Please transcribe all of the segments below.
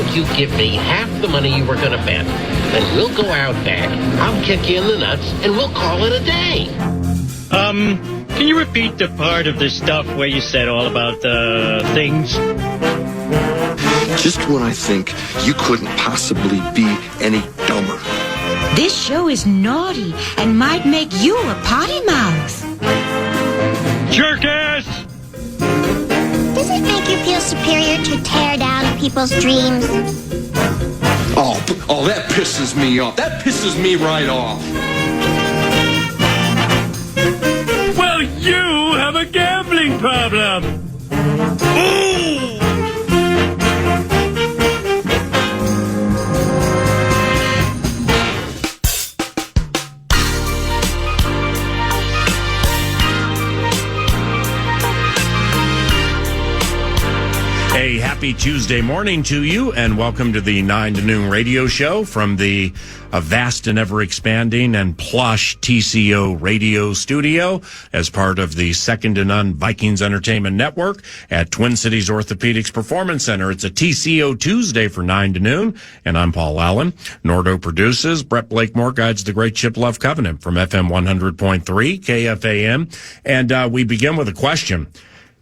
don't you give me half the money you were going to bet, and we'll go out back, I'll kick you in the nuts, and we'll call it a day. Can you repeat the part of the stuff where you said all about things? Just when I think you couldn't possibly be any dumber. This show is naughty and might make you a potty mouth. Jerk-ass! Does it make you feel superior to tear down people's dreams? Oh, that pisses me off. That pisses me right off. Well, you have a gambling problem. Ooh! A happy Tuesday morning to you, and welcome to the 9 to noon radio show from the vast and ever-expanding and plush TCO radio studio as part of the second to none Vikings Entertainment Network at Twin Cities Orthopedics Performance Center. It's a TCO Tuesday for 9 to noon, and I'm Paul Allen. Nordo produces. Brett Blakemore guides the great Chip Love Covenant from FM 100.3 KFAN. And we begin with a question.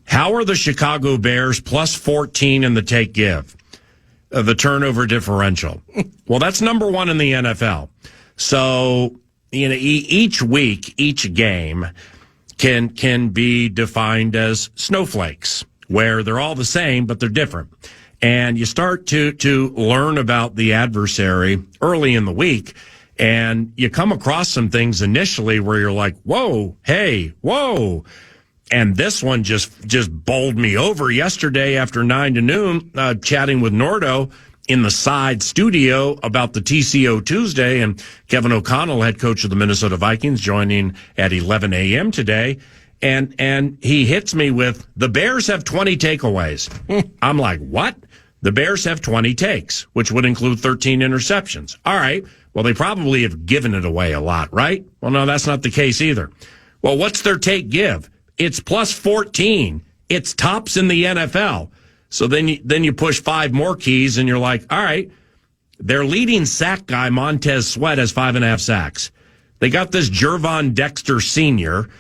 How are the Chicago Bears plus 14 in the take-give? The turnover differential. Well, that's number one in the NFL. So, each week, each game can be defined as snowflakes, where they're all the same, but they're different. And you start to learn about the adversary early in the week, and you come across some things initially where you're like, whoa, hey, whoa. And this one just bowled me over yesterday after 9 to noon, chatting with Nordo in the side studio about the TCO Tuesday, and Kevin O'Connell, head coach of the Minnesota Vikings, joining at 11 a.m. today. And he hits me with, the Bears have 20 takeaways. I'm like, what? The Bears have 20 takes, which would include 13 interceptions. All right. Well, they probably have given it away a lot, right? Well, no, that's not the case either. Well, what's their take give? It's plus 14. It's tops in the NFL. So then you push 5 more keys and you're like, all right, their leading sack guy, Montez Sweat, has 5.5 sacks. They got this Gervon Dexter Sr.,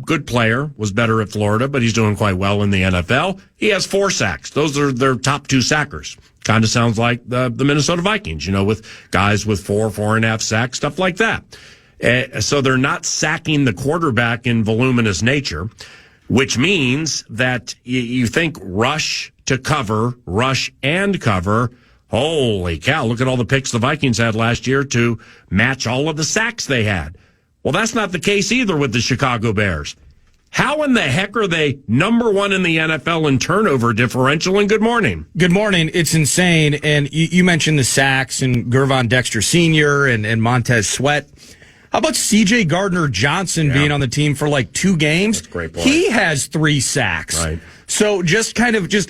good player, was better at Florida, but he's doing quite well in the NFL. He has 4 sacks. Those are their top 2 sackers. Kind of sounds like the Minnesota Vikings, with guys with 4.5 sacks, stuff like that. So they're not sacking the quarterback in voluminous nature, which means that you think rush to cover, rush and cover. Holy cow, look at all the picks the Vikings had last year to match all of the sacks they had. Well, that's not the case either with the Chicago Bears. How in the heck are they number one in the NFL in turnover differential? And good morning. Good morning. It's insane. And you mentioned the sacks and Gervon Dexter Sr. and Montez Sweat. How about C.J. Gardner-Johnson being on the team for like 2 games? That's a great point. He has 3 sacks. Right. So just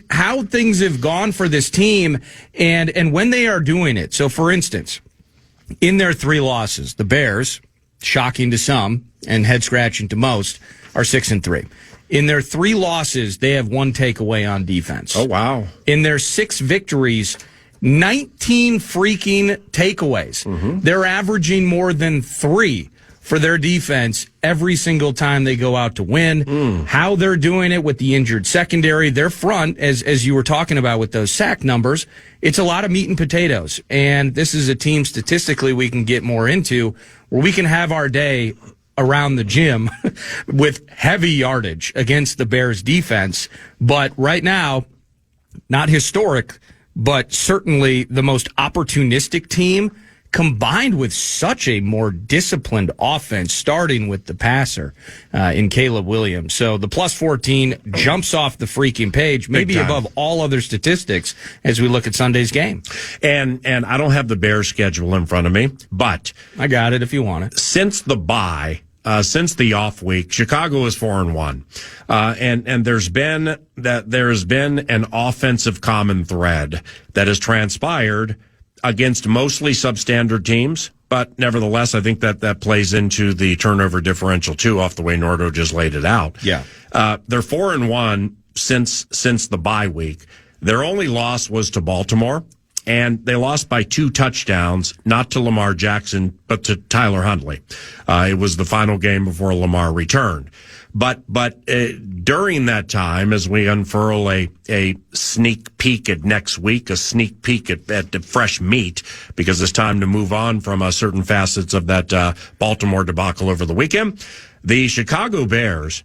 how things have gone for this team and when they are doing it. So, for instance, in their 3 losses, the Bears, shocking to some and head-scratching to most, are 6-3. In their 3 losses, they have 1 takeaway on defense. Oh, wow. In their 6 victories, 19 freaking takeaways. Mm-hmm. They're averaging more than 3 for their defense every single time they go out to win. How they're doing it with the injured secondary, their front, as you were talking about with those sack numbers, it's a lot of meat and potatoes. And this is a team statistically we can get more into where we can have our day around the gym with heavy yardage against the Bears defense. But right now, not historic, but certainly the most opportunistic team combined with such a more disciplined offense, starting with the passer in Caleb Williams. So the plus 14 jumps off the freaking page, maybe above all other statistics as we look at Sunday's game. And I don't have the Bears schedule in front of me, but I got it if you want it. Since the bye, since the off week, Chicago is 4-1. And there's been an offensive common thread that has transpired against mostly substandard teams, but nevertheless, I think that plays into the turnover differential too, off the way Nordo just laid it out. Yeah. They're 4-1 since the bye week. Their only loss was to Baltimore. and they lost by 2 touchdowns, not to Lamar Jackson, but to Tyler Huntley. It was the final game before Lamar returned. But during that time, as we unfurl a sneak peek at next week, a sneak peek at the fresh meat, because it's time to move on from certain facets of that Baltimore debacle over the weekend, the Chicago Bears,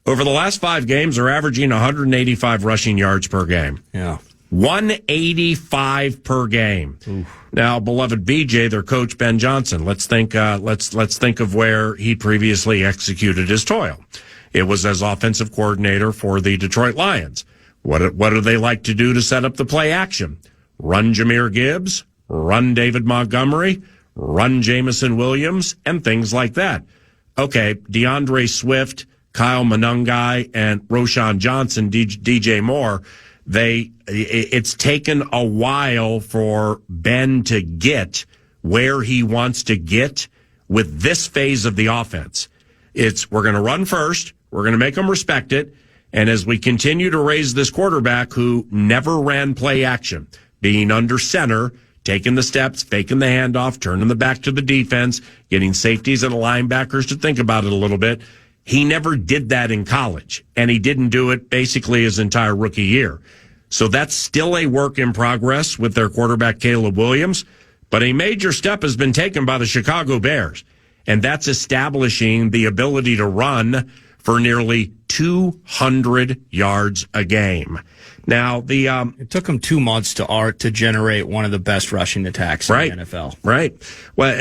over the last 5 games, are averaging 185 rushing yards per game. Yeah. 185 per game. Oof. Now, beloved BJ, their coach Ben Johnson. Let's think of where he previously executed his toil. It was as offensive coordinator for the Detroit Lions. What do they like to do to set up the play action? Run Jahmyr Gibbs, run David Montgomery, run Jamison Williams, and things like that. Okay, DeAndre Swift, Kyle Monangai, and Roshan Johnson, DJ Moore. It's taken a while for Ben to get where he wants to get with this phase of the offense. We're going to run first. We're going to make them respect it. And as we continue to raise this quarterback who never ran play action, being under center, taking the steps, faking the handoff, turning the back to the defense, getting safeties and linebackers to think about it a little bit. He never did that in college, and he didn't do it basically his entire rookie year. So that's still a work in progress with their quarterback, Caleb Williams. But a major step has been taken by the Chicago Bears, and that's establishing the ability to run for nearly 200 yards a game. Now, it took them 2 months to generate one of the best rushing attacks in the NFL. Right. Well,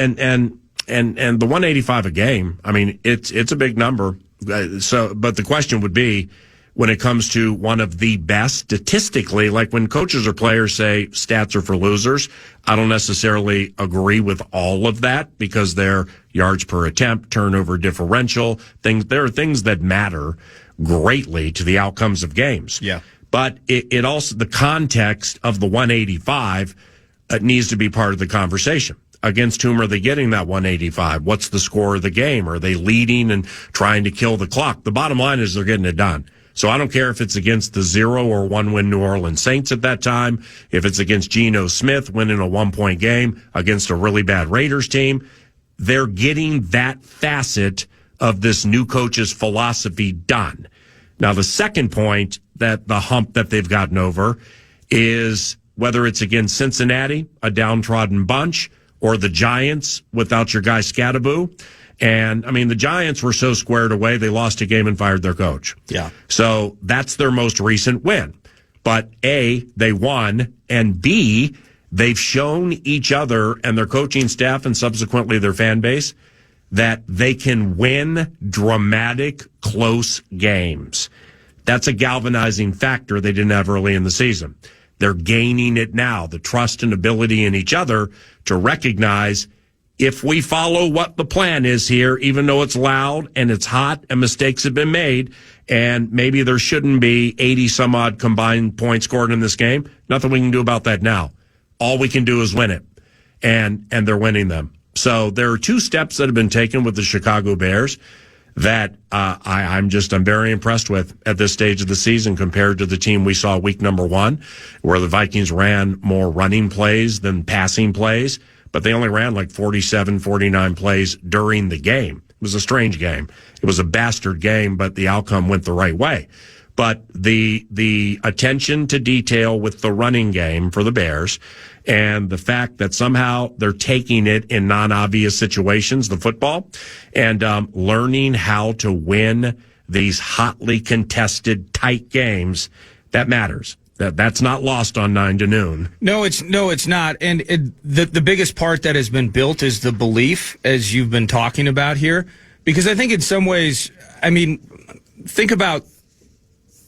and the 185 a game, I mean, it's a big number. But the question would be, when it comes to one of the best statistically, like when coaches or players say stats are for losers, I don't necessarily agree with all of that, because they're yards per attempt, turnover differential, there are things that matter greatly to the outcomes of games. Yeah. But it also, the context of the 185 needs to be part of the conversation. Against whom are they getting that 185? What's the score of the game? Are they leading and trying to kill the clock? The bottom line is they're getting it done. So I don't care if it's against the 0 or 1-win New Orleans Saints at that time, if it's against Geno Smith winning a 1-point game against a really bad Raiders team. They're getting that facet of this new coach's philosophy done. Now, the second point, that the hump that they've gotten over, is whether it's against Cincinnati, a downtrodden bunch, or the Giants without your guy Scattaboo. And, I mean, the Giants were so squared away, they lost a game and fired their coach. Yeah. So that's their most recent win. But A, they won, and B, they've shown each other and their coaching staff and subsequently their fan base that they can win dramatic, close games. That's a galvanizing factor they didn't have early in the season. They're gaining it now, the trust and ability in each other to recognize, if we follow what the plan is here, even though it's loud and it's hot and mistakes have been made, and maybe there shouldn't be 80 some odd combined points scored in this game, nothing we can do about that now. All we can do is win it. And they're winning them. So there are 2 steps that have been taken with the Chicago Bears that I'm very impressed with at this stage of the season compared to the team we saw week number 1, where the Vikings ran more running plays than passing plays, but they only ran like 47, 49 plays during the game. It was a strange game. It was a bastard game, but the outcome went the right way. But the attention to detail with the running game for the Bears, and the fact that somehow they're taking it in non-obvious situations, the football, and learning how to win these hotly contested, tight games, that matters. That's not lost on 9 to noon. No, it's not. And the biggest part that has been built is the belief, as you've been talking about here, because I think in some ways, I mean, think about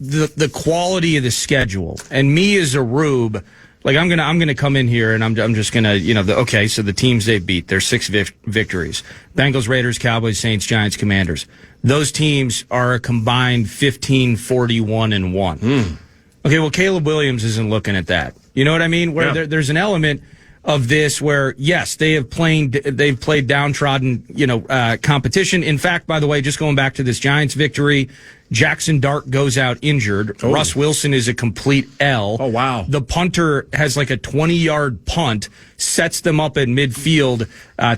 the quality of the schedule. And me as a rube, like I'm gonna come in here and I'm just gonna, so the teams they beat, there's 6 victories: Bengals, Raiders, Cowboys, Saints, Giants, Commanders. Those teams are a combined 15, 41, and 1. Okay, well, Caleb Williams isn't looking at that. You know what I mean? Where there's an element of this where, yes, they've played downtrodden, competition. In fact, by the way, just going back to this Giants victory, Jackson Dart goes out injured. Oh. Russ Wilson is a complete L. Oh, wow. The punter has like a 20-yard punt, sets them up at midfield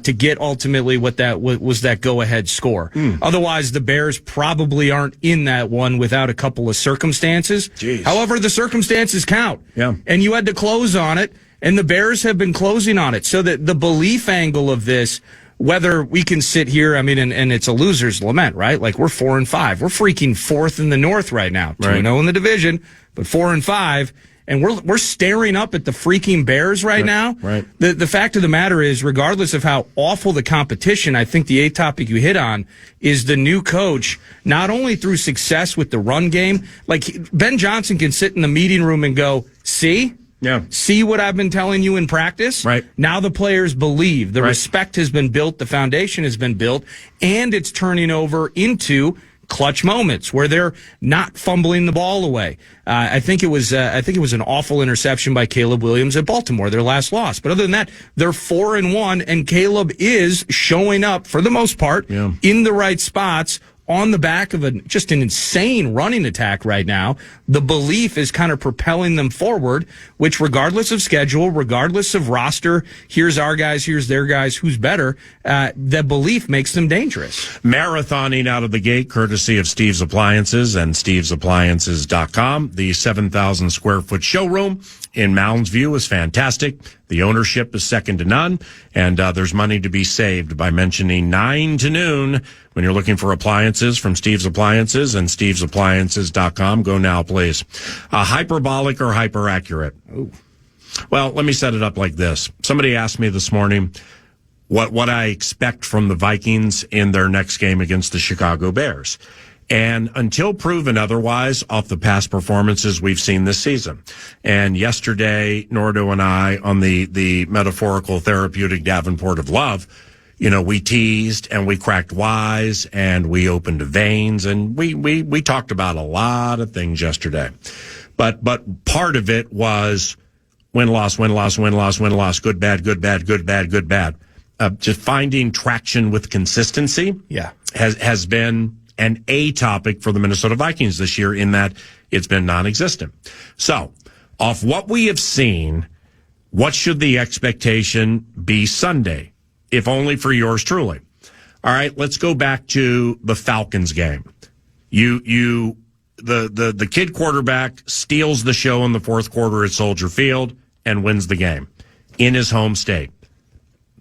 to get ultimately what that was that go-ahead score. Otherwise, the Bears probably aren't in that one without a couple of circumstances. Jeez. However, the circumstances count. Yeah. And you had to close on it, and the Bears have been closing on it. So that the belief angle of this, whether we can sit here, I mean, and it's a loser's lament, right? Like, we're 4-5. We're freaking fourth in the North right now. 2-0 in the division, but 4-5. And we're staring up at the freaking Bears right now. Right. The fact of the matter is, regardless of how awful the competition, I think the eighth topic you hit on is the new coach, not only through success with the run game, like Ben Johnson can sit in the meeting room and go, see? Yeah. See what I've been telling you in practice? Right. Now the players believe. The respect has been built, the foundation has been built, and it's turning over into clutch moments where they're not fumbling the ball away. I think it was an awful interception by Caleb Williams at Baltimore, their last loss. But other than that, they're 4-1, and Caleb is showing up for the most part in the right spots on the back of just an insane running attack right now. The belief is kind of propelling them forward, which regardless of schedule, regardless of roster, here's our guys, here's their guys, who's better, the belief makes them dangerous. Marathoning out of the gate, courtesy of Steve's Appliances and stevesappliances.com. The 7,000 square foot showroom in Mounds View is fantastic. The ownership is second to none, and there's money to be saved by mentioning 9 to noon when you're looking for appliances from Steve's Appliances and stevesappliances.com. Go now, please. Hyperbolic or hyper-accurate? Ooh. Well, let me set it up like this. Somebody asked me this morning what I expect from the Vikings in their next game against the Chicago Bears. And until proven otherwise, off the past performances we've seen this season. And yesterday, Nordo and I, on the metaphorical therapeutic Davenport of love, we teased and we cracked wise and we opened veins and we talked about a lot of things yesterday. But part of it was win, loss, win, loss, win, loss, win, loss, good, bad, good, bad, good, bad, good, bad. Just finding traction with consistency has been an A topic for the Minnesota Vikings this year in that it's been non-existent. So, off what we have seen, what should the expectation be Sunday, if only for yours truly? All right, let's go back to the Falcons game. The kid quarterback steals the show in the fourth quarter at Soldier Field and wins the game in his home state.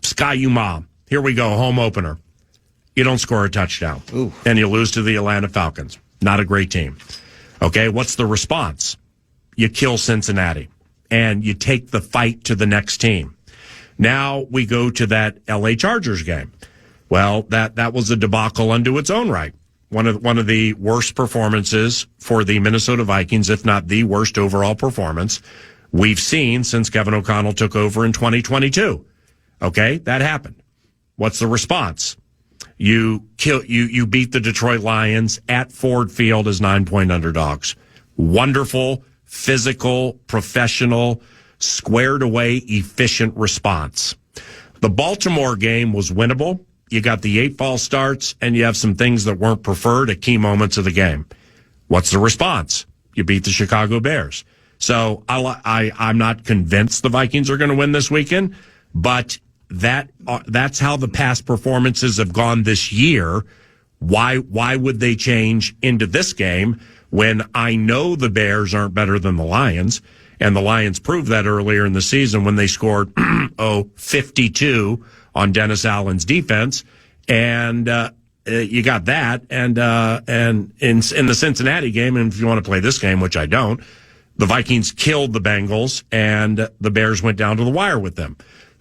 Sky Umah, here we go, home opener. You don't score a touchdown. Ooh. And you lose to the Atlanta Falcons. Not a great team. Okay, what's the response? You kill Cincinnati, and you take the fight to the next team. Now we go to that L.A. Chargers game. Well, that was a debacle unto its own right. One of the worst performances for the Minnesota Vikings, if not the worst overall performance we've seen since Kevin O'Connell took over in 2022. Okay, that happened. What's the response? You beat the Detroit Lions at Ford Field as 9-point underdogs. Wonderful, physical, professional, squared away, efficient response. The Baltimore game was winnable. You got the 8 false starts, and you have some things that weren't preferred at key moments of the game. What's the response? You beat the Chicago Bears. So I'm not convinced the Vikings are going to win this weekend, but that's how the past performances have gone this year. Why would they change into this game when I know the Bears aren't better than the Lions? And the Lions proved that earlier in the season when they scored 52 on Dennis Allen's defense. And you got that. And in the Cincinnati game, and if you want to play this game, which I don't, the Vikings killed the Bengals and the Bears went down to the wire with them.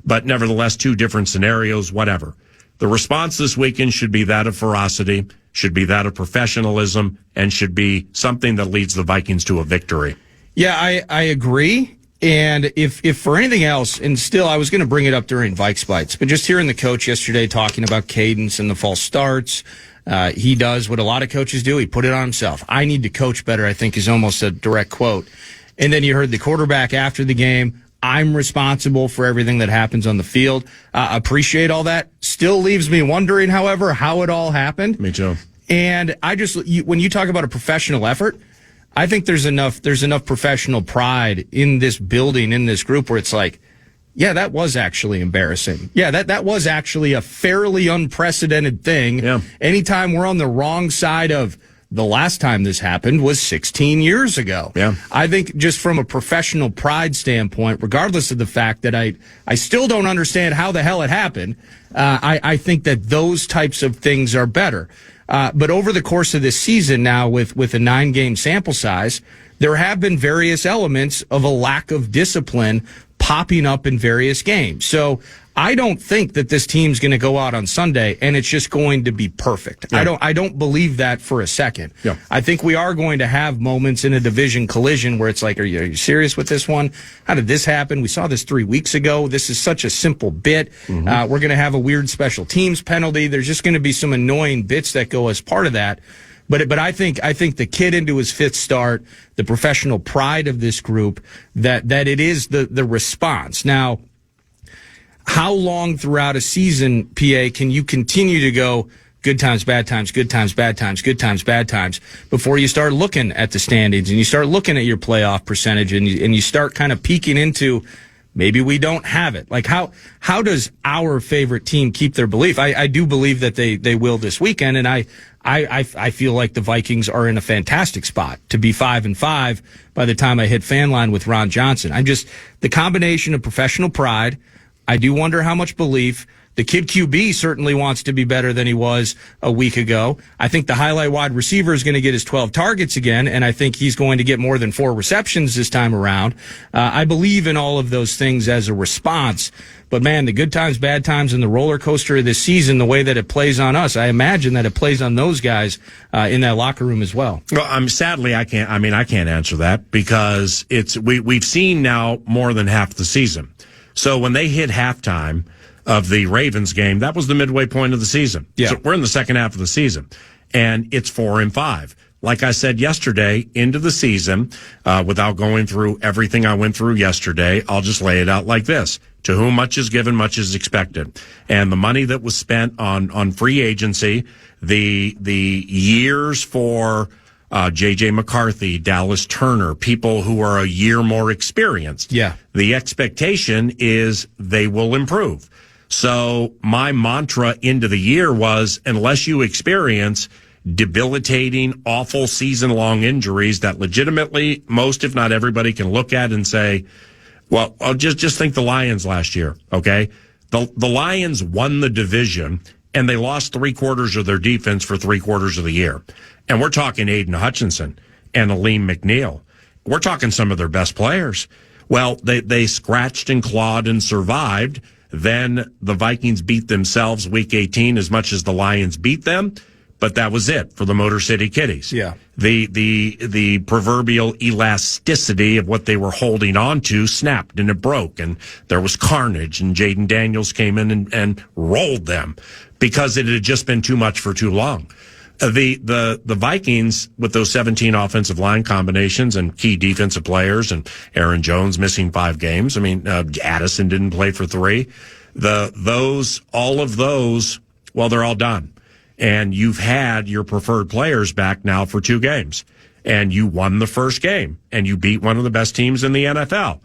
But nevertheless, 2 different scenarios, whatever. The response this weekend should be that of ferocity, should be that of professionalism, and should be something that leads the Vikings to a victory. Yeah, I agree. And if for anything else, and still I was going to bring it up during Vikes Bites, but just hearing the coach yesterday talking about cadence and the false starts, he does what a lot of coaches do. He put it on himself. I need to coach better, I think is almost a direct quote. And then you heard the quarterback after the game, I'm responsible for everything that happens on the field. Appreciate all that. Still leaves me wondering, however, how it all happened. Me too. And when you talk about a professional effort, I think there's enough professional pride in this building, in this group, where it's like, yeah, that was actually embarrassing. Yeah, that was actually a fairly unprecedented thing. Yeah. Anytime we're on the wrong side of the last time this happened was 16 years ago. Yeah. I think just from a professional pride standpoint, regardless of the fact that I still don't understand how the hell it happened, I think that those types of things are better. But over the course of this season now with a 9-game sample size, there have been various elements of a lack of discipline popping up in various games. So I don't think that this team's going to go out on Sunday and it's just going to be perfect. Yeah. I don't believe that for a second. Yeah. I think we are going to have moments in a division collision where it's like, are you serious with this one? How did this happen? We saw this 3 weeks ago. This is such a simple bit. Mm-hmm. We're going to have a weird special teams penalty. There's just going to be some annoying bits that go as part of that. But I think the kid into his 5th start, the professional pride of this group, that it is the response. Now, how long throughout a season, PA, can you continue to go good times, bad times, good times, bad times, good times, bad times, before you start looking at the standings and you start looking at your playoff percentage and you start kind of peeking into maybe we don't have it? Like how does our favorite team keep their belief? I do believe that they will this weekend, and I feel like the Vikings are in a fantastic spot to be 5-5 by the time I hit fan line with Ron Johnson. The combination of professional pride. I do wonder how much belief. The kid QB certainly wants to be better than he was a week ago. I think the highlight wide receiver is going to get his 12 targets again, and I think he's going to get more than 4 receptions this time around. I believe in all of those things as a response. But, man, the good times, bad times, and the roller coaster of this season, the way that it plays on us, I imagine that it plays on those guys in that locker room as well. Well, sadly, I can't answer that because we've seen now more than half the season. So when they hit halftime of the Ravens game, that was the midway point of the season. Yeah. So we're in the second half of the season, and it's 4-5. Like I said yesterday, into the season, without going through everything I went through yesterday, I'll just lay it out like this. To whom much is given, much is expected. And the money that was spent on free agency, the years for J.J. McCarthy, Dallas Turner, people who are a year more experienced. Yeah. The expectation is they will improve. So my mantra into the year was, unless you experience debilitating, awful season-long injuries that legitimately most, if not everybody, can look at and say, well, I'll just think the Lions last year, okay? The Lions won the division, and they lost 3/4 of their defense for 3/4 of the year. And we're talking Aiden Hutchinson and Aleem McNeil. We're talking some of their best players. Well, they scratched and clawed and survived. Then the Vikings beat themselves week 18 as much as the Lions beat them. But that was it for the Motor City Kitties. Yeah. The proverbial elasticity of what they were holding on to snapped and it broke, and there was carnage, and Jaden Daniels came in and rolled them because it had just been too much for too long. The Vikings, with those 17 offensive line combinations and key defensive players, and Aaron Jones missing 5 games. I mean, Addison didn't play for 3. All of those, well, they're all done. And you've had your preferred players back now for 2 games. And you won the first game, and you beat one of the best teams in the NFL.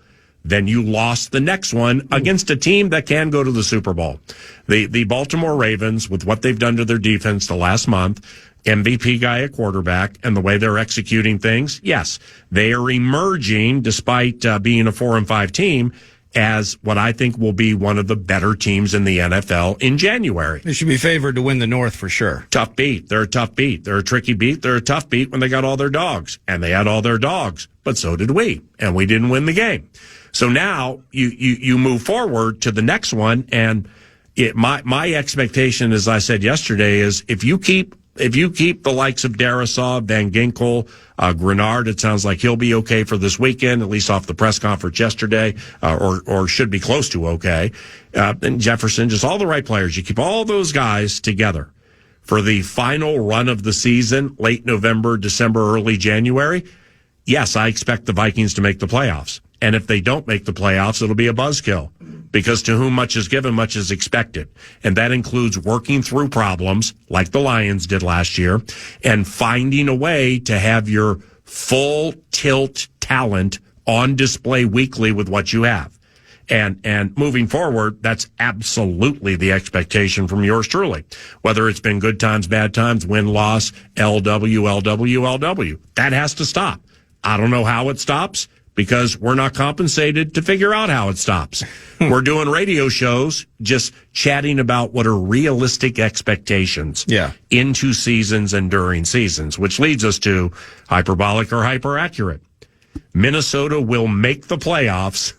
Then you lost the next one against a team that can go to the Super Bowl. The Baltimore Ravens, with what they've done to their defense the last month, MVP guy at quarterback, and the way they're executing things, yes, they are emerging, despite being a 4-5 team, as what I think will be one of the better teams in the NFL in January. They should be favored to win the North for sure. Tough beat. They're a tough beat. They're a tricky beat. They're a tough beat when they got all their dogs. And they had all their dogs. But so did we. And we didn't win the game. So now you move forward to the next one. And my expectation, as I said yesterday, is if you keep the likes of Darisaw, Van Ginkel, Grenard, it sounds like he'll be okay for this weekend, at least off the press conference yesterday, or should be close to okay. And Jefferson, just all the right players. You keep all those guys together for the final run of the season, late November, December, early January. Yes, I expect the Vikings to make the playoffs. And if they don't make the playoffs, it'll be a buzzkill. because to whom much is given, much is expected. And that includes working through problems like the Lions did last year and finding a way to have your full tilt talent on display weekly with what you have. And moving forward, that's absolutely the expectation from yours truly. Whether it's been good times, bad times, win-loss, LW. That has to stop. I don't know how it stops because we're not compensated to figure out how it stops. We're doing radio shows just chatting about what are realistic expectations into seasons and during seasons, which leads us to hyperbolic or hyperaccurate. Minnesota will make the playoffs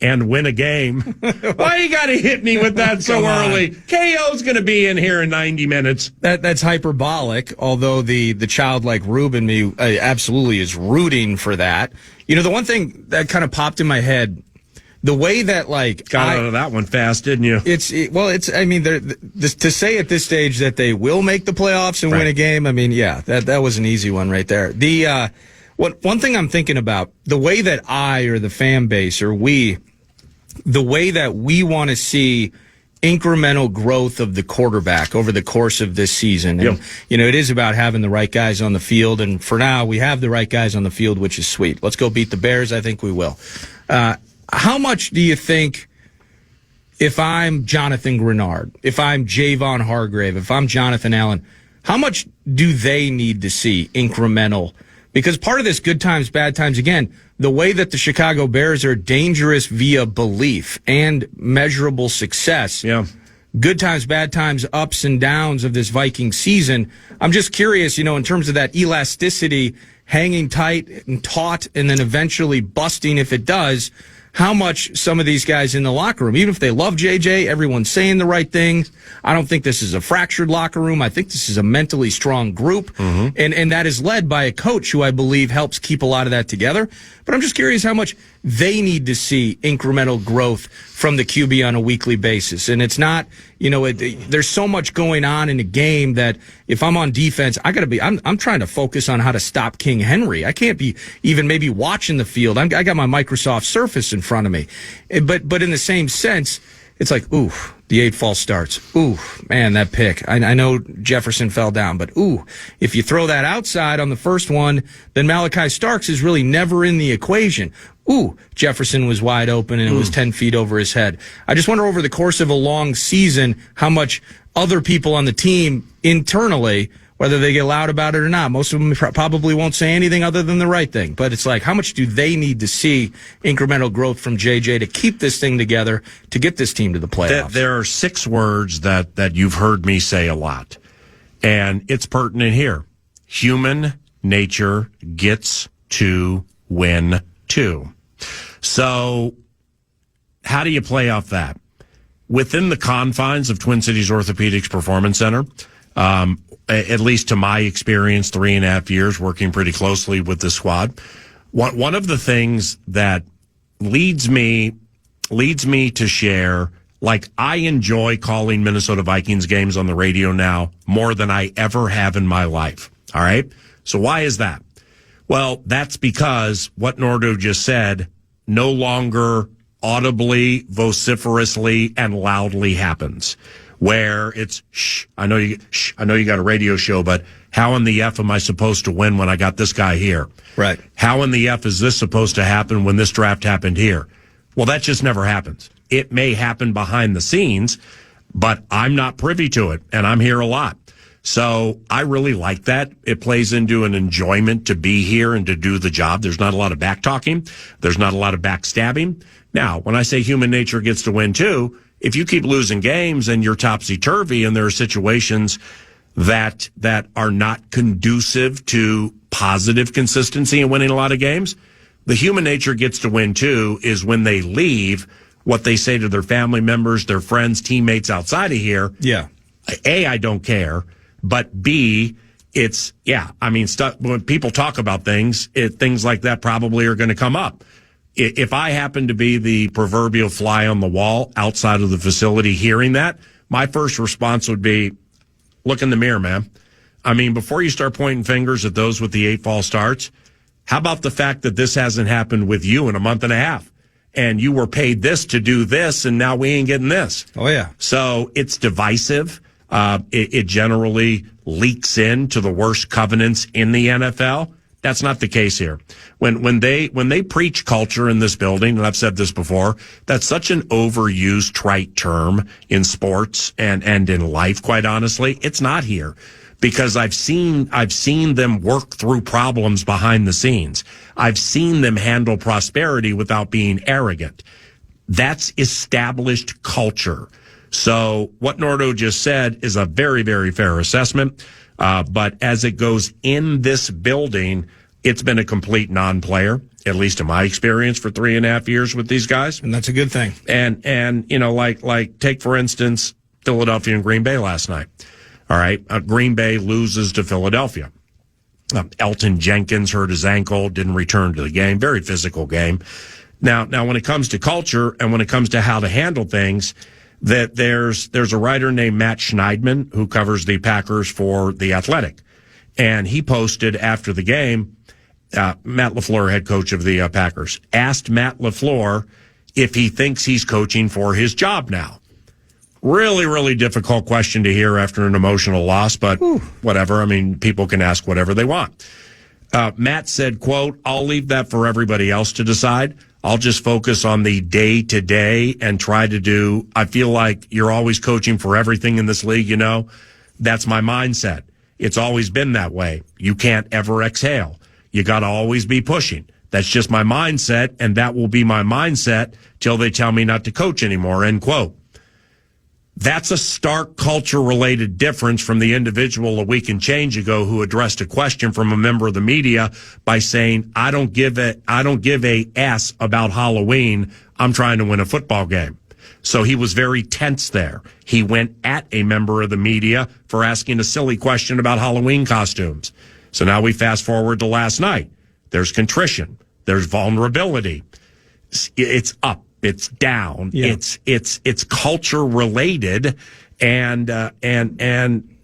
and win a game. Why you got to hit me with that so early? KO's going to be in here in 90 minutes. That's hyperbolic, although the childlike Rube in me absolutely is rooting for that. You know, the one thing that kind of popped in my head, the way that got out of that one fast, didn't you? To say at this stage that they will make the playoffs and win a game, I mean, that was an easy one right there. One thing I'm thinking about, the way that I or the fan base or the way that we want to see incremental growth of the quarterback over the course of this season. And, it is about having the right guys on the field. And for now, we have the right guys on the field, which is sweet. Let's go beat the Bears. I think we will. How much do you think, if I'm Jonathan Grenard, if I'm Javon Hargrave, if I'm Jonathan Allen, how much do they need to see incremental? Because part of this good times, bad times, again, the way that the Chicago Bears are dangerous via belief and measurable success. Good times, bad times, ups and downs of this Viking season. I'm just curious, in terms of that elasticity, hanging tight and taut and then eventually busting if it does, how much some of these guys in the locker room, even if they love JJ, everyone's saying the right things. I don't think this is a fractured locker room. I think this is a mentally strong group. And that is led by a coach who I believe helps keep a lot of that together. But I'm just curious how much they need to see incremental growth from the QB on a weekly basis. And it's not, there's so much going on in a game that if I'm on defense, I'm trying to focus on how to stop King Henry. I can't be even maybe watching the field. I got my Microsoft Surface in front of me. But in the same sense, it's like, ooh, the 8 false starts. Ooh, man, that pick. I know Jefferson fell down, but ooh, if you throw that outside on the first one, then Malachi Starks is really never in the equation. Ooh, Jefferson was wide open and it was 10 feet over his head. I just wonder over the course of a long season how much other people on the team internally, whether they get loud about it or not, most of them probably won't say anything other than the right thing. But it's like, how much do they need to see incremental growth from JJ to keep this thing together, to get this team to the playoffs? There are 6 words that you've heard me say a lot, and it's pertinent here. Human nature gets to win too. So how do you play off that? Within the confines of Twin Cities Orthopedics Performance Center, at least to my experience, 3.5 years working pretty closely with the squad, one of the things that leads me to share, I enjoy calling Minnesota Vikings games on the radio now more than I ever have in my life. All right. So why is that? Well, that's because what Nordo just said no longer audibly, vociferously, and loudly happens. Where it's, I know you got a radio show, but how in the F am I supposed to win when I got this guy here? Right. How in the F is this supposed to happen when this draft happened here? Well, that just never happens. It may happen behind the scenes, but I'm not privy to it, and I'm here a lot. So I really like that. It plays into an enjoyment to be here and to do the job. There's not a lot of back talking. There's not a lot of backstabbing. Now, when I say human nature gets to win too, if you keep losing games and you're topsy-turvy and there are situations that are not conducive to positive consistency in winning a lot of games, the human nature gets to win too is when they leave, what they say to their family members, their friends, teammates outside of here. Yeah. A, I don't care. But B, it's, when people talk about things, things like that probably are going to come up. If I happen to be the proverbial fly on the wall outside of the facility hearing that, my first response would be, look in the mirror, man. I mean, before you start pointing fingers at those with the 8 false starts, how about the fact that this hasn't happened with you in a month and a half? and you were paid this to do this, and now we ain't getting this. Oh, yeah. So it's divisive. It generally leaks into the worst covenants in the NFL. That's not the case here. When they preach culture in this building, and I've said this before, that's such an overused trite term in sports and in life, quite honestly. It's not here. Because I've seen them work through problems behind the scenes. I've seen them handle prosperity without being arrogant. That's established culture. So what Nordo just said is a very, very fair assessment. But as it goes in this building, it's been a complete non-player, at least in my experience, for 3.5 years with these guys. And that's a good thing. And you know, like take, for instance, Philadelphia and Green Bay last night. All right. Green Bay loses to Philadelphia. Elton Jenkins hurt his ankle, didn't return to the game. Very physical game. Now, when it comes to culture and when it comes to how to handle things, that there's a writer named Matt Schneidman who covers the Packers for The Athletic. And he posted after the game, Matt LaFleur, head coach of the Packers, asked Matt LaFleur if he thinks he's coaching for his job now. Really, really difficult question to hear after an emotional loss, but whatever. I mean, people can ask whatever they want. Matt said, quote, "I'll leave that for everybody else to decide. I'll just focus on the day-to-day and try to do, I feel like you're always coaching for everything in this league, you know. That's my mindset. It's always been that way. You can't ever exhale. You got to always be pushing. That's just my mindset, and that will be my mindset till they tell me not to coach anymore," end quote. That's a stark culture-related difference from the individual a week and change ago who addressed a question from a member of the media by saying, I don't give a S about Halloween. I'm trying to win a football game. So he was very tense there. He went at a member of the media for asking a silly question about Halloween costumes. So now we fast forward to last night. There's contrition. There's vulnerability. It's up. It's down. Yeah. It's culture related, and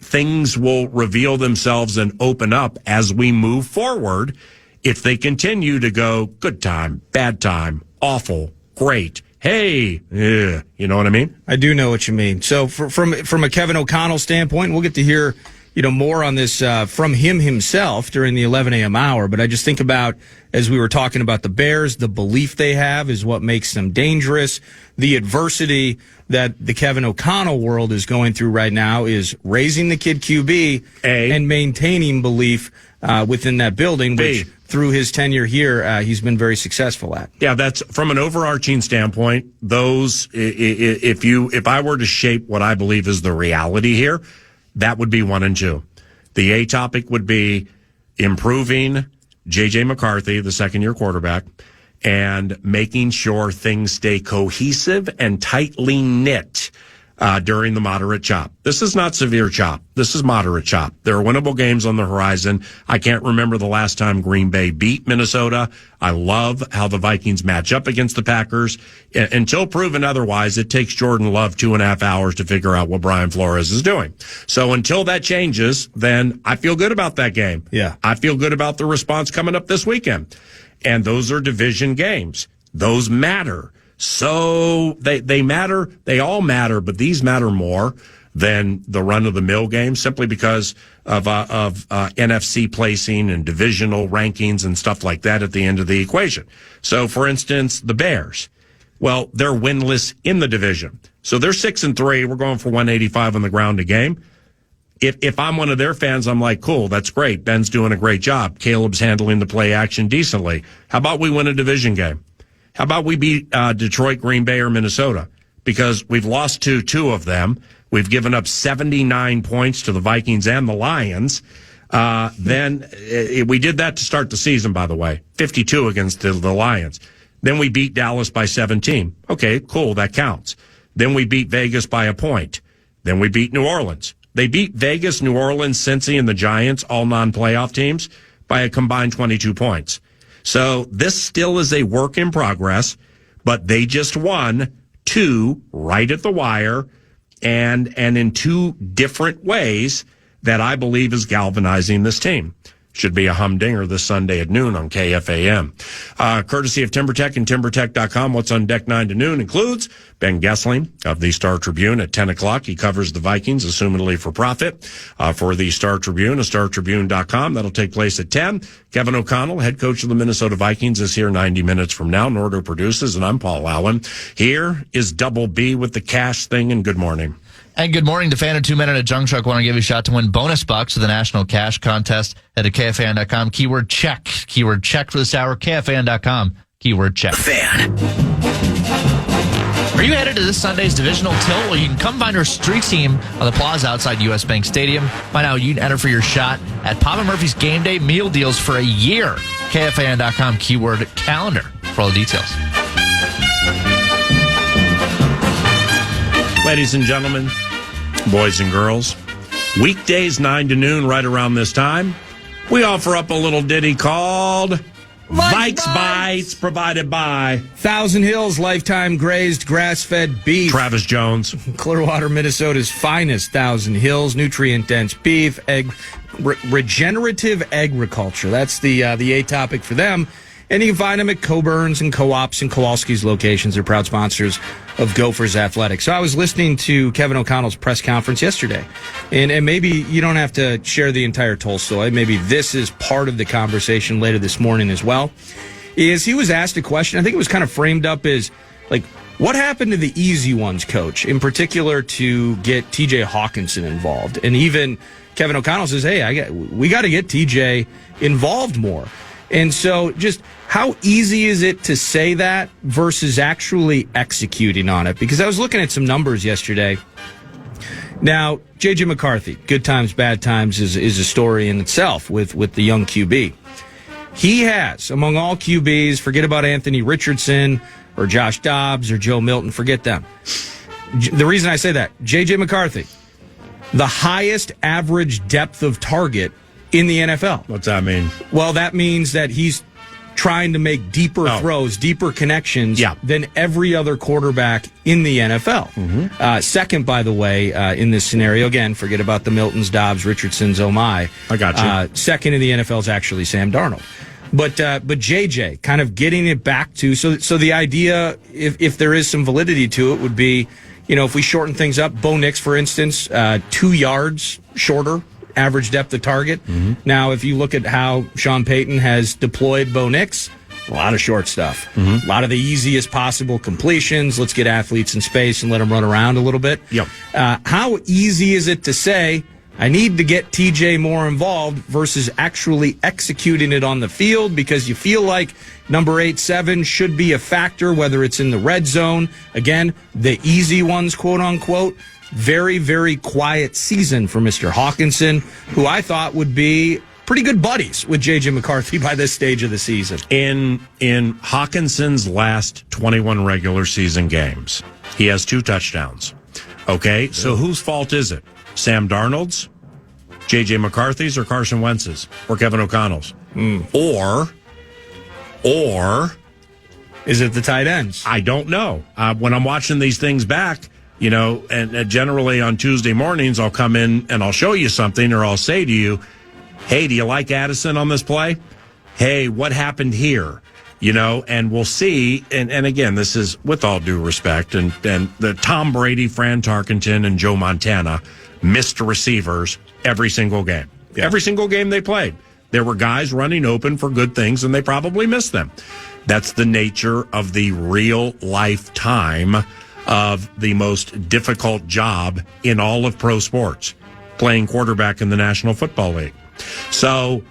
things will reveal themselves and open up as we move forward. If they continue to go good time, bad time, awful, great, hey, you know what I mean? I do know what you mean. So from a Kevin O'Connell standpoint, we'll get to hear more on this from him himself during the 11 a.m. hour. But I just think about, as we were talking about the Bears, the belief they have is what makes them dangerous. The adversity that the Kevin O'Connell world is going through right now is raising the kid QB and maintaining belief within that building, which through his tenure here, he's been very successful at. Yeah, that's from an overarching standpoint. Those, if I were to shape what I believe is the reality here, that would be 1 and 2. The A topic would be improving J.J. McCarthy, the second-year quarterback, and making sure things stay cohesive and tightly knit during the moderate chop. This is not severe chop. This is moderate chop. There are winnable games on the horizon. I can't remember the last time Green Bay beat Minnesota. I love how the Vikings match up against the Packers. Until proven otherwise, it takes Jordan Love 2.5 hours to figure out what Brian Flores is doing. So until that changes, then I feel good about that game. Yeah. I feel good about the response coming up this weekend. And those are division games. Those matter. So they matter. They all matter, but these matter more than the run-of-the-mill game simply because of NFC placing and divisional rankings and stuff like that at the end of the equation. So, for instance, the Bears. Well, they're winless in the division. So they're 6-3. We're going for 185 on the ground a game. If I'm one of their fans, I'm like, cool, that's great. Ben's doing a great job. Caleb's handling the play action decently. How about we win a division game? How about we beat Detroit, Green Bay, or Minnesota? Because we've lost to 2 of them. We've given up 79 points to the Vikings and the Lions. Then we did that to start the season, by the way, 52 against the Lions. Then we beat Dallas by 17. Okay, cool, that counts. Then we beat Vegas by a point. Then we beat New Orleans. They beat Vegas, New Orleans, Cincy, and the Giants, all non-playoff teams, by a combined 22 points. So this still is a work in progress, but they just won 2 right at the wire and in 2 different ways that I believe is galvanizing this team. Should be a humdinger this Sunday at noon on KFAN. Courtesy of TimberTech and TimberTech.com. What's on deck 9 to noon includes Ben Gessling of the Star Tribune at 10 o'clock. He covers the Vikings, assumedly for profit, for the Star Tribune, StarTribune.com. That'll take place at 10. Kevin O'Connell, head coach of the Minnesota Vikings, is here 90 minutes from now. Nordo produces, and I'm Paul Allen. Here is Double B with the cash thing, and good morning. And good morning to Fan and 2 Men at a Junk Truck. Want to give you a shot to win bonus bucks to the National Cash Contest. Head to KFAN.com. Keyword check. Keyword check for this hour. KFAN.com. Keyword check. Fan. Are you headed to this Sunday's divisional tilt? Well, you can come find our street team on the plaza outside U.S. Bank Stadium. Find out you can enter for your shot at Papa Murphy's Game Day meal deals for a year. KFAN.com. Keyword calendar for all the details. Ladies and gentlemen, boys and girls, weekdays 9 to noon, right around this time, we offer up a little ditty called Vikes Bites, provided by Thousand Hills Lifetime Grazed Grass-Fed Beef. Travis Jones. Clearwater, Minnesota's finest Thousand Hills, nutrient-dense beef, regenerative agriculture. That's the A topic for them. And you can find them at Coburn's and Co-ops and Kowalski's locations. They're proud sponsors of Gophers Athletics. So I was listening to Kevin O'Connell's press conference yesterday. And maybe you don't have to share the entire Tolstoy. Maybe this is part of the conversation later this morning as well. Is he was asked a question, I think it was kind of framed up as, like, what happened to the easy ones, coach, in particular to get TJ Hawkinson involved? And even Kevin O'Connell says, hey, we got to get TJ involved more. And so just how easy is it to say that versus actually executing on it? Because I was looking at some numbers yesterday. Now, J.J. McCarthy, good times, bad times is a story in itself with the young QB. He has, among all QBs, forget about Anthony Richardson or Josh Dobbs or Joe Milton, forget them. The reason I say that, J.J. McCarthy, the highest average depth of target in the NFL. What's that mean? Well, that means that he's trying to make deeper throws, deeper connections than every other quarterback in the NFL. Mm-hmm. Second, by the way, in this scenario, again, forget about the Miltons, Dobbs, Richardsons, oh my. I got you. Second in the NFL is actually Sam Darnold. But JJ, kind of getting it back to, so the idea, if there is some validity to it, would be, if we shorten things up, Bo Nix, for instance, 2 yards shorter average depth of target. Mm-hmm. Now, if you look at how Sean Payton has deployed Bo Nix, a lot of short stuff. Mm-hmm. A lot of the easiest possible completions. Let's get athletes in space and let them run around a little bit. Yep. How easy is it to say, I need to get TJ more involved versus actually executing it on the field because you feel like number 8-7 should be a factor, whether it's in the red zone. Again, the easy ones, quote unquote. Very, very quiet season for Mr. Hawkinson, who I thought would be pretty good buddies with J.J. McCarthy by this stage of the season. In Hawkinson's last 21 regular season games, he has 2 touchdowns. Okay, so whose fault is it? Sam Darnold's, J.J. McCarthy's, or Carson Wentz's, or Kevin O'Connell's? Or is it the tight ends? I don't know. When I'm watching these things back, and generally on Tuesday mornings, I'll come in and I'll show you something, or I'll say to you, hey, do you like Addison on this play? Hey, what happened here? And we'll see. And again, this is with all due respect. And the Tom Brady, Fran Tarkenton, and Joe Montana missed receivers every single game. Yeah. Every single game they played. There were guys running open for good things, and they probably missed them. That's the nature of the real lifetime of the most difficult job in all of pro sports, playing quarterback in the National Football League. So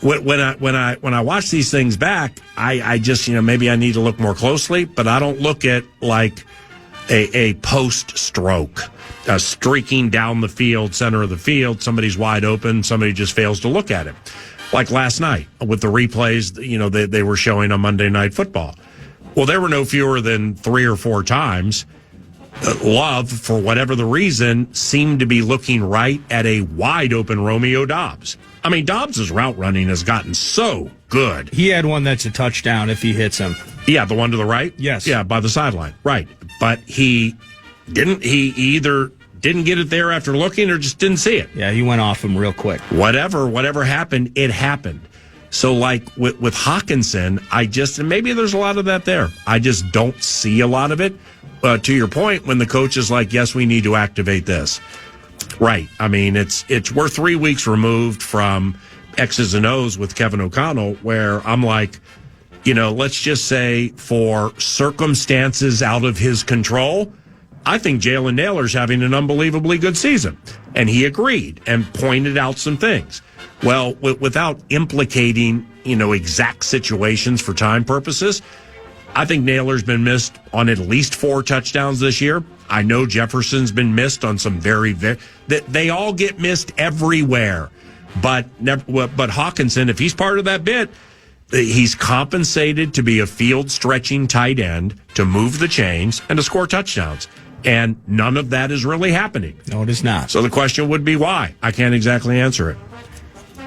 when I watch these things back, I just, maybe I need to look more closely, but I don't look at like a post stroke, streaking down the field, center of the field, somebody's wide open, somebody just fails to look at it. Like last night with the replays, they were showing on Monday Night Football. Well, there were no fewer than 3 or 4 times Love, for whatever the reason, seemed to be looking right at a wide open Romeo Doubs. I mean, Dobbs' route running has gotten so good. He had one that's a touchdown if he hits him. Yeah, the one to the right? Yes. Yeah, by the sideline. Right. But he either didn't get it there after looking or just didn't see it. Yeah, he went off him real quick. Whatever happened, it happened. So, like with Hawkinson, and maybe there's a lot of that there. I just don't see a lot of it. To your point, when the coach is like, yes, we need to activate this. Right. I mean, we're 3 weeks removed from X's and O's with Kevin O'Connell, where I'm like, let's just say for circumstances out of his control, I think Jalen Naylor's having an unbelievably good season. And he agreed and pointed out some things. Well, without implicating, exact situations for time purposes, I think Naylor's been missed on at least 4 touchdowns this year. I know Jefferson's been missed on some they all get missed everywhere. But Hawkinson, if he's part of that bit, he's compensated to be a field-stretching tight end, to move the chains, and to score touchdowns. And none of that is really happening. No, it is not. So the question would be why? I can't exactly answer it.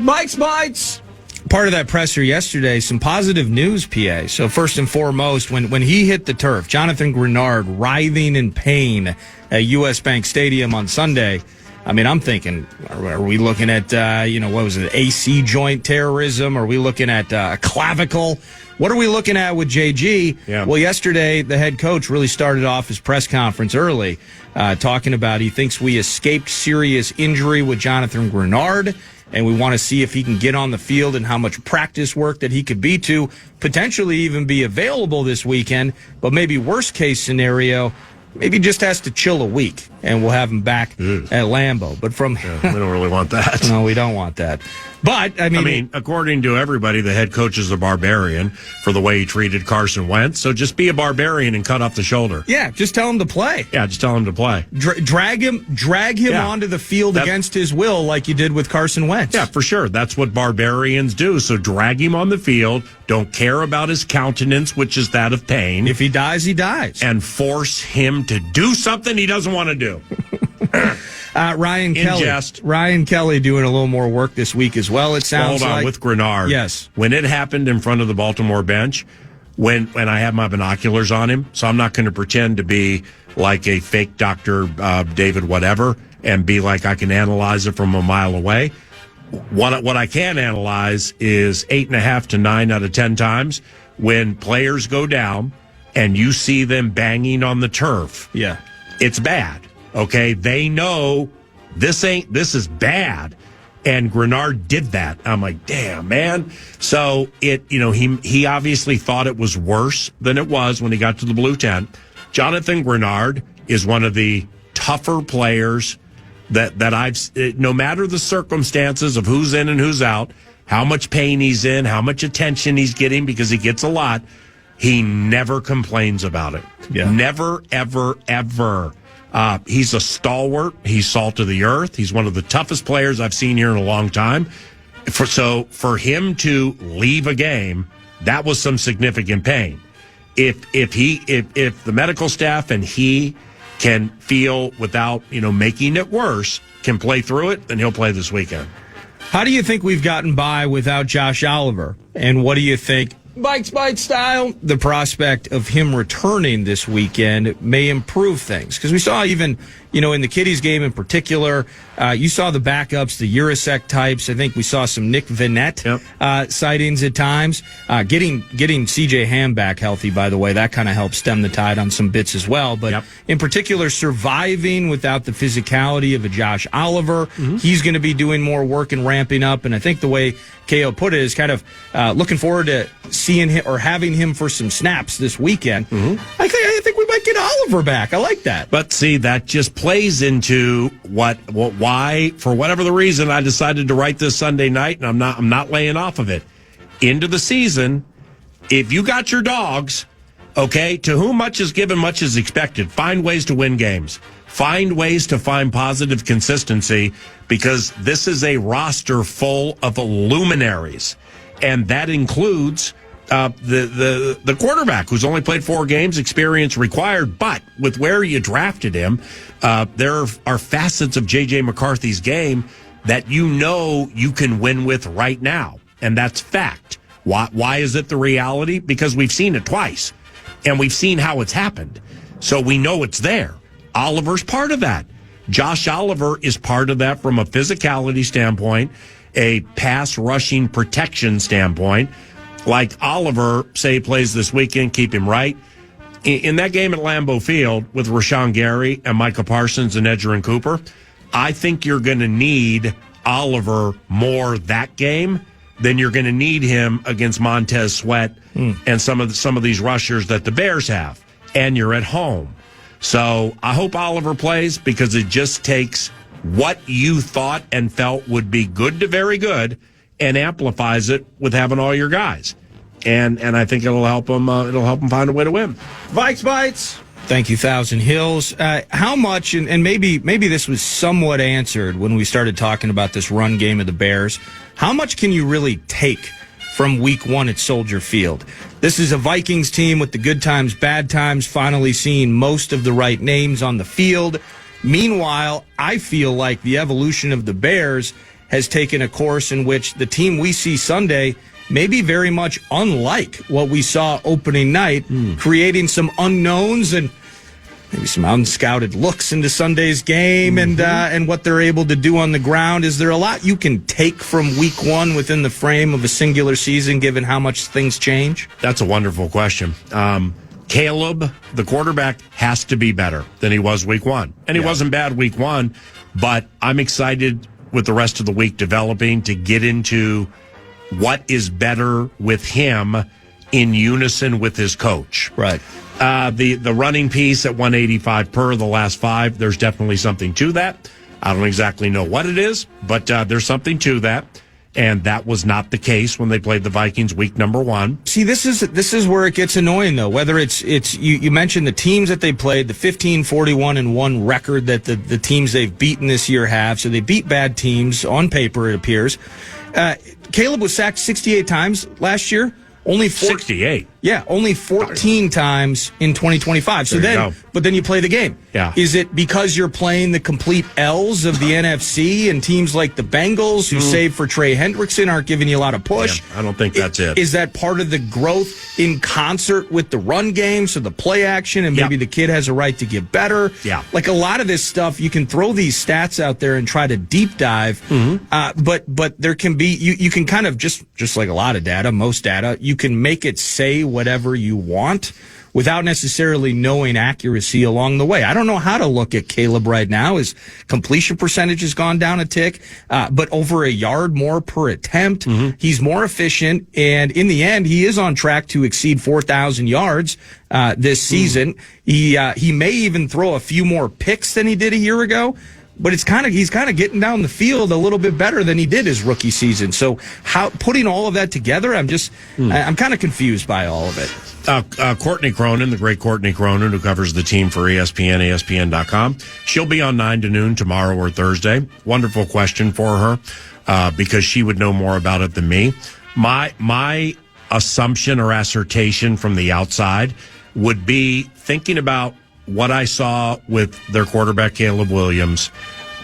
Bites. Part of that presser yesterday, some positive news, PA. So first and foremost, when he hit the turf, Jonathan Grenard writhing in pain at U.S. Bank Stadium on Sunday. I mean, I'm thinking, are we looking at, what was it, AC joint terrorism? Are we looking at a clavicle? What are we looking at with JG? Yeah. Well, yesterday, the head coach really started off his press conference early, talking about he thinks we escaped serious injury with Jonathan Grenard, and we want to see if he can get on the field and how much practice work that he could be to potentially even be available this weekend. But maybe worst case scenario, maybe just has to chill a week, and we'll have him back at Lambeau. But we don't really want that. No, we don't want that. But, I mean, according to everybody, the head coach is a barbarian for the way he treated Carson Wentz. So just be a barbarian and cut off the shoulder. Yeah, just tell him to play. Yeah, just tell him to play. Drag him onto the field against his will, like you did with Carson Wentz. Yeah, for sure. That's what barbarians do. So drag him on the field. Don't care about his countenance, which is that of pain. If he dies, he dies. And force him to do something he doesn't want to do. Ryan Kelly. Jest. Ryan Kelly doing a little more work this week as well, it sounds like. Hold on, with Grenard. Yes. When it happened in front of the Baltimore bench, when I had my binoculars on him, so I'm not going to pretend to be like a fake Dr. David whatever and be like I can analyze it from a mile away. What I can analyze is 8.5 to 9 out of 10 times when players go down and you see them banging on the turf. Yeah. It's bad. Okay, they know this is bad, and Grenard did that. I'm like, damn, man. So he obviously thought it was worse than it was when he got to the blue tent. Jonathan Grenard is one of the tougher players that I've, no matter the circumstances of who's in and who's out, how much pain he's in, how much attention he's getting, because he gets a lot, he never complains about it. Yeah. Never, ever, ever. He's a stalwart. He's salt of the earth. He's one of the toughest players I've seen here in a long time. For him to leave a game, that was some significant pain. If the medical staff and he can feel without making it worse, can play through it, then he'll play this weekend. How do you think we've gotten by without Josh Oliver? And what do you think, Bite style, the prospect of him returning this weekend may improve things? Because we saw even, in the Kitties game in particular, you saw the backups, the Urasek types. I think we saw some Nick Vannett sightings at times. Getting CJ Ham back healthy, by the way, that kind of helps stem the tide on some bits as well. But in particular, surviving without the physicality of a Josh Oliver, he's going to be doing more work and ramping up. And I think the way KO put it is kind of looking forward to seeing him or having him for some snaps this weekend. I think we might get Oliver back. I like that. But see, that just plays into why, for whatever the reason, I decided to write this Sunday night, and I'm not laying off of it. Into the season, if you got your dogs, okay, to whom much is given, much is expected. Find ways to win games. Find ways to find positive consistency, because this is a roster full of luminaries, and that includes the quarterback, who's only played 4 games, experience required. But with where you drafted him, there are facets of J.J. McCarthy's game that you can win with right now, and that's fact. Why is it the reality? Because we've seen it twice, and we've seen how it's happened, so we know it's there. Oliver's part of that. Josh Oliver is part of that from a physicality standpoint, a pass rushing protection standpoint. Like Oliver, say he plays this weekend, keep him right. In that game at Lambeau Field with Rashawn Gary and Micah Parsons and Edgerrin Cooper, I think you're going to need Oliver more that game than you're going to need him against Montez Sweat and some of these rushers that the Bears have. And you're at home. So I hope Oliver plays because it just takes what you thought and felt would be good to very good and amplifies it with having all your guys. And I think it'll help them. It'll help them find a way to win. Vikes Bites. Thank you, Thousand Hills. How much, and maybe this was somewhat answered when we started talking about this run game of the Bears, how much can you really take from week one at Soldier Field? This is a Vikings team with the good times, bad times, finally seeing most of the right names on the field. Meanwhile, I feel like the evolution of the Bears has taken a course in which the team we see Sunday may be very much unlike what we saw opening night, creating some unknowns and maybe some unscouted looks into Sunday's game and what they're able to do on the ground. Is there a lot you can take from week one within the frame of a singular season, given how much things change? That's a wonderful question. Caleb, the quarterback, has to be better than he was week one. And he wasn't bad week one, but I'm excited with the rest of the week developing to get into what is better with him in unison with his coach. Right. The running piece at 185 per the last five, there's definitely something to that. I don't exactly know what it is, but there's something to that. And that was not the case when they played the Vikings week number one. See, this is where it gets annoying, though. Whether it's you mentioned the teams that they played, the 15-41-1 record that the teams they've beaten this year have. So they beat bad teams on paper, it appears. Caleb was sacked 68 times last year. Only 68. Yeah, only 14 times in 2025. So but then you play the game. Yeah. Is it because you're playing the complete L's of the NFC and teams like the Bengals, who save for Trey Hendrickson, aren't giving you a lot of push? Yeah, I don't think that's it. Is that part of the growth in concert with the run game, so the play action, and maybe the kid has a right to get better? Yeah. Like a lot of this stuff, you can throw these stats out there and try to deep dive, but there can be, you can kind of just like a lot of data, most data, you can make it say whatever you want without necessarily knowing accuracy along the way. I don't know how to look at Caleb right now. His completion percentage has gone down a tick, but over a yard more per attempt. He's more efficient, and in the end, he is on track to exceed 4,000 yards this season. He may even throw a few more picks than he did a year ago. But he's kind of getting down the field a little bit better than he did his rookie season. So how putting all of that together, I'm kind of confused by all of it. Courtney Cronin, the great Courtney Cronin, who covers the team for ESPN, ESPN.com. She'll be on 9 to noon tomorrow or Thursday. Wonderful question for her because she would know more about it than me. My assumption or assertion from the outside would be thinking about what I saw with their quarterback, Caleb Williams,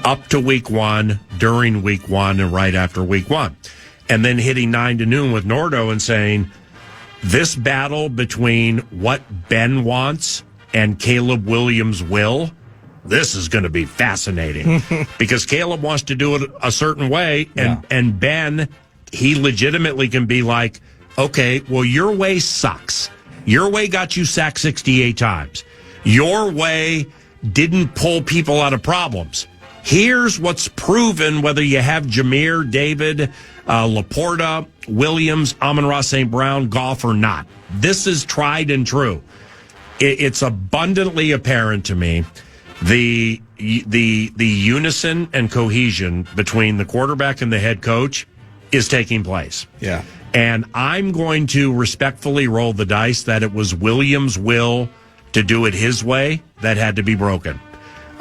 up to week one, during week one, and right after week one. And then hitting 9 to noon with Nordo and saying, this battle between what Ben wants and Caleb Williams will, this is going to be fascinating. Because Caleb wants to do it a certain way, and Ben, he legitimately can be like, okay, well, your way sucks. Your way got you sacked 68 times. Your way didn't pull people out of problems. Here's what's proven, whether you have Jameer, David, Laporta, Williams, Amon-Ra St. Brown, Goff, or not. This is tried and true. It's abundantly apparent to me the unison and cohesion between the quarterback and the head coach is taking place. Yeah. And I'm going to respectfully roll the dice that it was Williams' will to do it his way that had to be broken.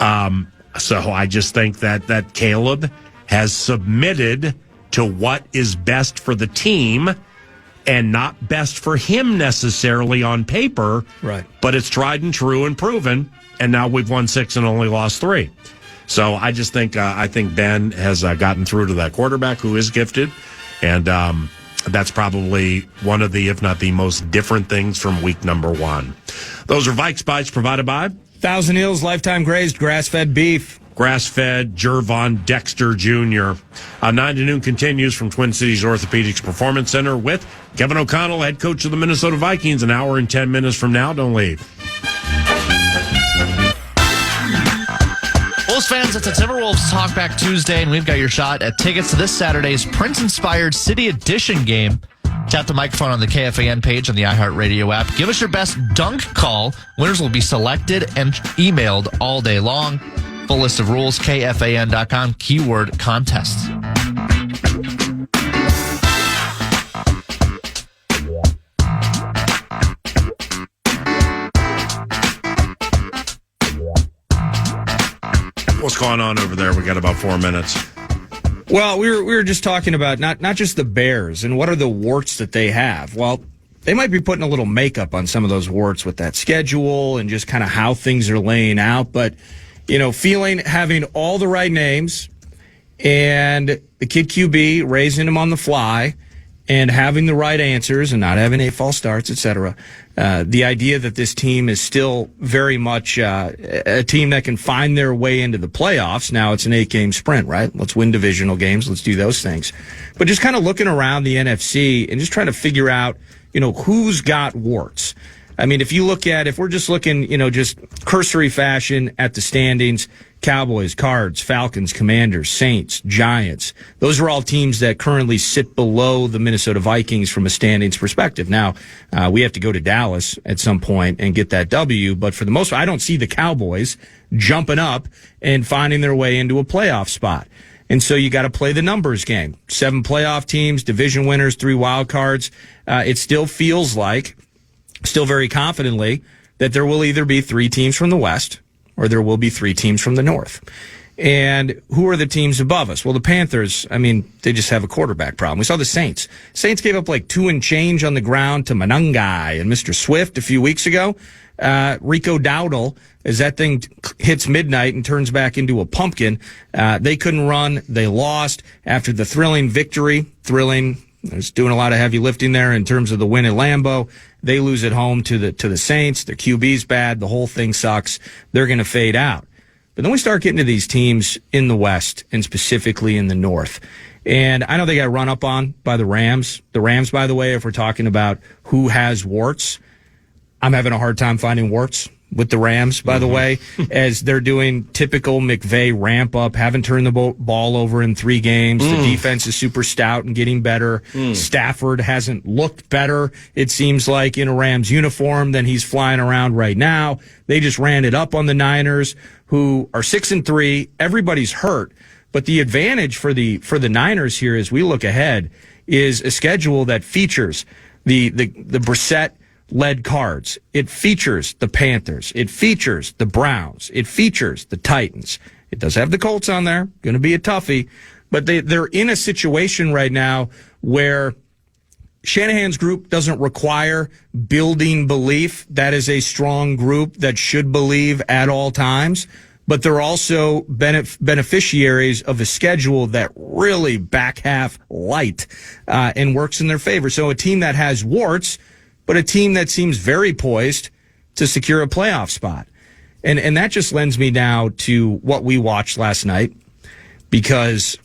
So I just think that Caleb has submitted to what is best for the team and not best for him necessarily on paper. Right. But it's tried and true and proven. And now we've won 6 and only lost 3. So I just think I think Ben has gotten through to that quarterback who is gifted. And that's probably one of the, if not the most different things from week number 1. Those are Vikes Bites provided by Thousand Hills Lifetime Grazed Grass-Fed Beef. grass-fed Jervon Dexter Jr. 9 to noon continues from Twin Cities Orthopedics Performance Center with Kevin O'Connell, head coach of the Minnesota Vikings. An hour and 10 minutes from now. Don't leave. Wolves fans, it's a Timberwolves Talkback Tuesday, and we've got your shot at tickets to this Saturday's Prince-inspired City Edition game. Tap the microphone on the KFAN page on the iHeartRadio app. Give us your best dunk call. Winners will be selected and emailed all day long. Full list of rules, KFAN.com, keyword contest. What's going on over there? We got about 4 minutes. Well, we were just talking about not just the Bears and what are the warts that they have. Well, they might be putting a little makeup on some of those warts with that schedule and just kind of how things are laying out. But, having all the right names and the kid QB raising them on the fly and having the right answers and not having 8 false starts, etc. The idea that this team is still very much a team that can find their way into the playoffs. Now it's an 8-game sprint, right? Let's win divisional games. Let's do those things. But just kind of looking around the NFC and just trying to figure out, who's got warts. I mean, if we're just looking, just cursory fashion at the standings, Cowboys, Cards, Falcons, Commanders, Saints, Giants. Those are all teams that currently sit below the Minnesota Vikings from a standings perspective. Now, we have to go to Dallas at some point and get that W, but for the most part, I don't see the Cowboys jumping up and finding their way into a playoff spot. And so you got to play the numbers game. 7 playoff teams, division winners, 3 wild cards. It still feels like, still very confidently, that there will either be 3 teams from the West or there will be 3 teams from the North. And who are the teams above us? Well, the Panthers, they just have a quarterback problem. We saw the Saints. Saints gave up like 2 and change on the ground to Manungai and Mr. Swift a few weeks ago. Rico Dowdle, as that thing hits midnight and turns back into a pumpkin, they couldn't run. They lost after the thrilling victory. There's doing a lot of heavy lifting there in terms of the win at Lambeau. They lose at home to the Saints. Their QB's bad. The whole thing sucks. They're going to fade out. But then we start getting to these teams in the West and specifically in the North. And I know they got run up on by the Rams. The Rams, by the way, if we're talking about who has warts, I'm having a hard time finding warts with the Rams, by the way, as they're doing typical McVay ramp up, haven't turned the ball over in 3 games. The defense is super stout and getting better. Stafford hasn't looked better, it seems like, in a Rams uniform than he's flying around right now. They just ran it up on the Niners, who are 6-3. Everybody's hurt. But the advantage for the Niners here as we look ahead is a schedule that features the Brissett-led Cards. It features the Panthers. It features the Browns. It features the Titans. It does have the Colts on there. Going to be a toughie. But they're in a situation right now where Shanahan's group doesn't require building belief. That is a strong group that should believe at all times. But they're also beneficiaries of a schedule that really back half light and works in their favor. So a team that has warts, but a team that seems very poised to secure a playoff spot. And that just lends me now to what we watched last night, because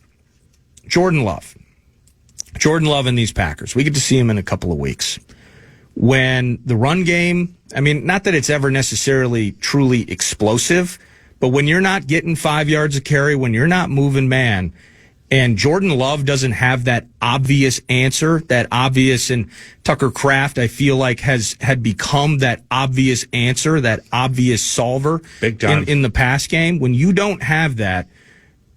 Jordan Love and these Packers, we get to see him in a couple of weeks. When the run game, not that it's ever necessarily truly explosive, but when you're not getting 5 yards of carry, when you're not moving man, and Jordan Love doesn't have that obvious answer, and Tucker Kraft, I feel like, had become that obvious answer, that obvious solver Big time. in the pass game. When you don't have that,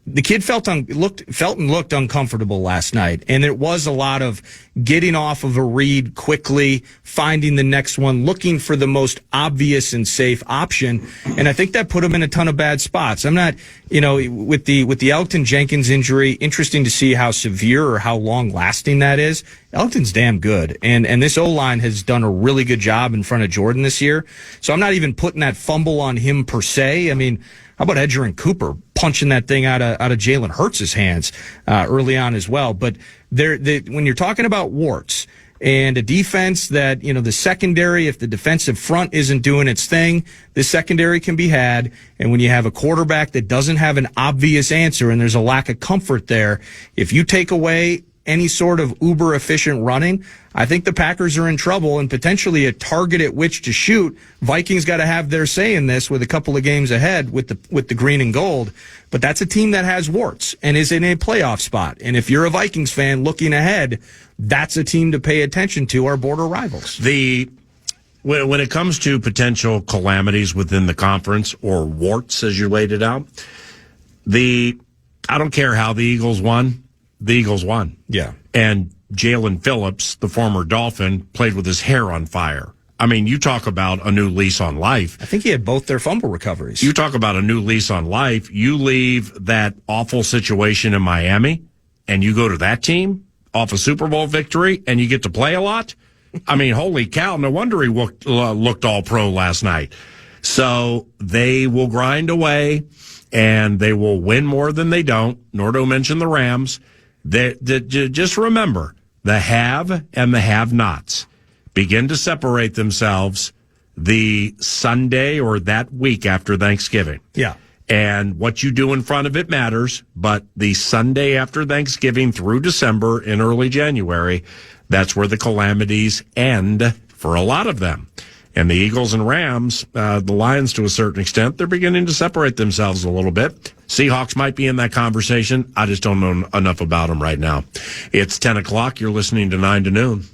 the kid felt and looked uncomfortable last night, and it was a lot of getting off of a read quickly, finding the next one, looking for the most obvious and safe option, and I think that put him in a ton of bad spots. I'm not, with the Elgton Jenkins injury, interesting to see how severe or how long lasting that is. Elgton's damn good, and this O-line has done a really good job in front of Jordan this year, so I'm not even putting that fumble on him per se. How about Edger and Cooper punching that thing out of Jalen Hurts' hands early on as well? But when you're talking about warts, and a defense that, the secondary, if the defensive front isn't doing its thing, the secondary can be had. And when you have a quarterback that doesn't have an obvious answer and there's a lack of comfort there, if you take away any sort of uber efficient running, I think the Packers are in trouble and potentially a target at which to shoot. Vikings got to have their say in this with a couple of games ahead with the green and gold. But that's a team that has warts and is in a playoff spot. And if you're a Vikings fan looking ahead, that's a team to pay attention to, our border rivals. When it comes to potential calamities within the conference, or warts as you laid it out, I don't care how the Eagles won. The Eagles won. Yeah. And Jalen Phillips, the former Dolphin, played with his hair on fire. I mean, you talk about a new lease on life. I think he had both their fumble recoveries. You talk about a new lease on life. You leave that awful situation in Miami and you go to that team off a Super Bowl victory and you get to play a lot. I mean, holy cow. No wonder he looked all pro last night. So they will grind away and they will win more than they don't. Nor to mention the Rams. Just remember, the have and the have-nots begin to separate themselves the Sunday or that week after Thanksgiving. Yeah. And what you do in front of it matters, but the Sunday after Thanksgiving through December and early January, that's where the calamities end for a lot of them. And the Eagles and Rams, the Lions to a certain extent, they're beginning to separate themselves a little bit. Seahawks might be in that conversation. I just don't know enough about them right now. It's 10 o'clock. You're listening to 9 to Noon.